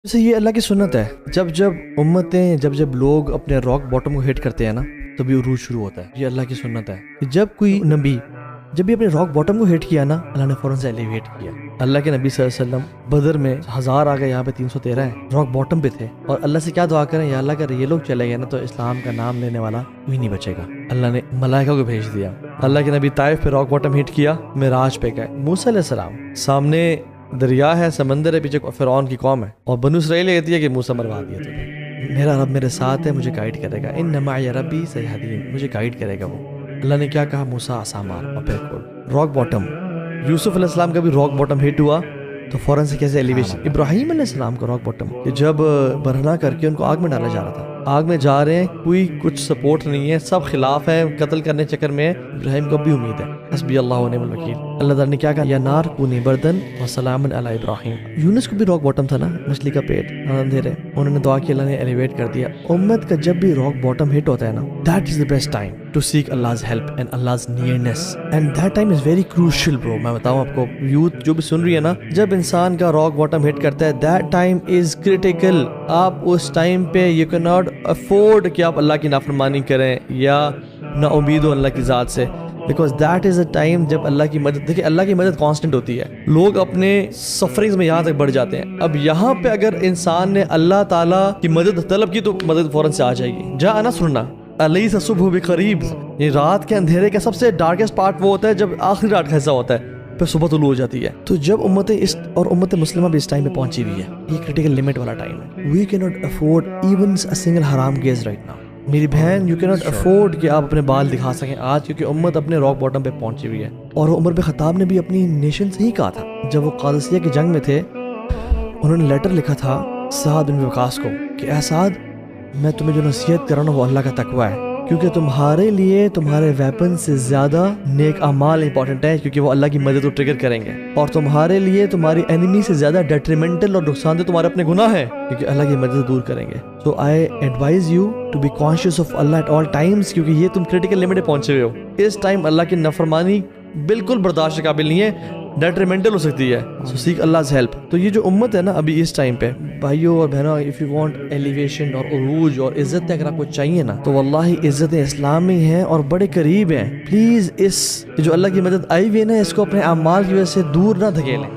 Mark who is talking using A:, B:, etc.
A: جیسے یہ اللہ کی سنت ہے، جب امتیں جب لوگ اپنے راک باٹم کو ہٹ کرتے ہیں نا تبھی عروج شروع ہوتا ہے. یہ اللہ کی سنت ہے کہ جب کوئی نبی جب بھی اپنے راک باٹم کو ہٹ کیا نا اللہ نے فوراً سے ایلیویٹ کیا. اللہ کے نبی صلی اللہ علیہ وسلم بدر میں 1000 آ گئے، یہاں پہ 313 ہیں، راک باٹم پہ تھے، اور اللہ سے کیا دعا کریں، یا اللہ اگر یہ لوگ چلے گئے نا تو اسلام کا نام لینے والا کوئی نہیں بچے گا. اللہ نے ملائکہ کو بھیج دیا. اللہ کے نبی طائف پہ راک باٹم ہٹ کیا، معراج پہ گئے. موسیٰ علیہ السلام سامنے دریا ہے، سمندر ہے، پیچھے فرعون کی قوم ہے، اور بنو اسرائیل کہتی ہے کہ موسیٰ مروا دیا تمہیں، میرا رب میرے ساتھ ہے، مجھے گائیڈ کرے گا، ان معی ربی سیہدین، مجھے گائیڈ کرے گا وہ. اللہ نے کیا کہا، موسیٰ عصا مار اور پھر کھول. Rock bottom. یوسف علیہ السلام کا بھی راک باٹم ہٹ ہوا تو فوراً سے کیسے ایلیویشن. ابراہیم علیہ السلام کا راک باٹم کہ جب برہنہ کر کے ان کو آگ میں ڈالا جا رہا تھا، آگ میں جا رہے ہیں، کوئی کچھ سپورٹ نہیں ہے، سب خلاف ہیں، قتل کرنے چکر میں ہے. ابراہیم کو بھی امید ہے، حسبی اللہ و نعم الوکیل. اللہ تعالیٰ نے کیا کہا، یا نار کونی بردن وسلام علی ابراہیم. یونس کو بھی راک باٹم تھا نا، مچھلی کا پیٹ اندھیرے، انہوں نے دعا کی، اللہ نے ایلیویٹ کر دیا. امت کا جب بھی راک باٹم ہٹ ہوتا ہے نا، that is the best time to seek Allah's help and Allah's nearness, and that time is very crucial bro. میں بتاؤں آپ کو، یوتھ جو بھی سن رہی ہے نا، جب انسان کا راک باٹم ہٹ کرتا ہے that time is critical. آپ اس ٹائم پہ you cannot afford کہ آپ اللہ کی نافرمانی کریں یا نا امید ہو اللہ کی ذات سے، because that is a time جب اللہ کی مدد، دیکھیں اللہ کی مدد کانسٹنٹ ہوتی ہے. لوگ اپنے سفرنگز میں یہاں تک بڑھ جاتے ہیں. اب یہاں پہ اگر انسان نے اللہ تعالیٰ کی مدد طلب کی تو مدد فوراً سے آ جائے گی. جا انا سننا الیس الصبح بقریب. یہ رات کے اندھیرے کا سب سے ڈارکسٹ پارٹ وہ ہوتا ہے جب آخری رات کا حصہ ہوتا ہے، پھر صبح طلوع ہو جاتی ہے. تو جب امت مسلمہ بھی اس ٹائم پہ پہنچی ہوئی ہے، یہ کریٹیکل لمٹ والا ٹائم ہے. وی کی not afford even a single حرام گیز رائٹ ناؤ. میری بہن، یو کی ناٹ افورڈ کہ آپ اپنے بال دکھا سکیں آج، کیونکہ امت اپنے راک باٹم پہ پہنچی ہوئی ہے. اور عمر بن خطاب نے بھی اپنی نیشن سے ہی کہا تھا، جب وہ قادسیہ کی جنگ میں تھے، انہوں نے لیٹر لکھا تھا سعد بن وقاص کو کہ اے سعد، میں تمہیں جو نصیحت کر رہا ہوں وہ اللہ کا تقوی ہے، کیونکہ تمہارے لیے تمہارے ویپن سے زیادہ نیک اعمال امپورٹنٹ ہیں، کیونکہ وہ اللہ کی مدد کو ٹریگر کریں گے، اور تمہارے لیے تمہاری اینیمی سے زیادہ ڈیٹریمنٹل اور نقصان دہ تمہارے اپنے گناہ ہیں، کیونکہ اللہ کی مدد دور کریں گے. So I advise you to be conscious of Allah at all times, کیونکہ یہ تم کریٹیکل لمٹ پہ پہنچے ہوئے ہو. اس ٹائم اللہ کی نافرمانی بالکل برداشت کے قابل نہیں ہے، ڈیٹریمنٹل ہو سکتی ہے. سو سیک Allah's help. تو یہ جو امت ہے نا ابھی اس ٹائم پہ، بھائیوں اور بہنوں، اف یو وانٹ ایلیویشن اور عروج اور عزت اگر آپ کو چاہیے نا، تو واللہ عزت اسلام میں ہیں اور بڑے قریب ہیں. پلیز اس جو اللہ کی مدد آئی ہوئی ہے نا، اس کو اپنے اعمال کی وجہ سے دور نہ دھکیلیں.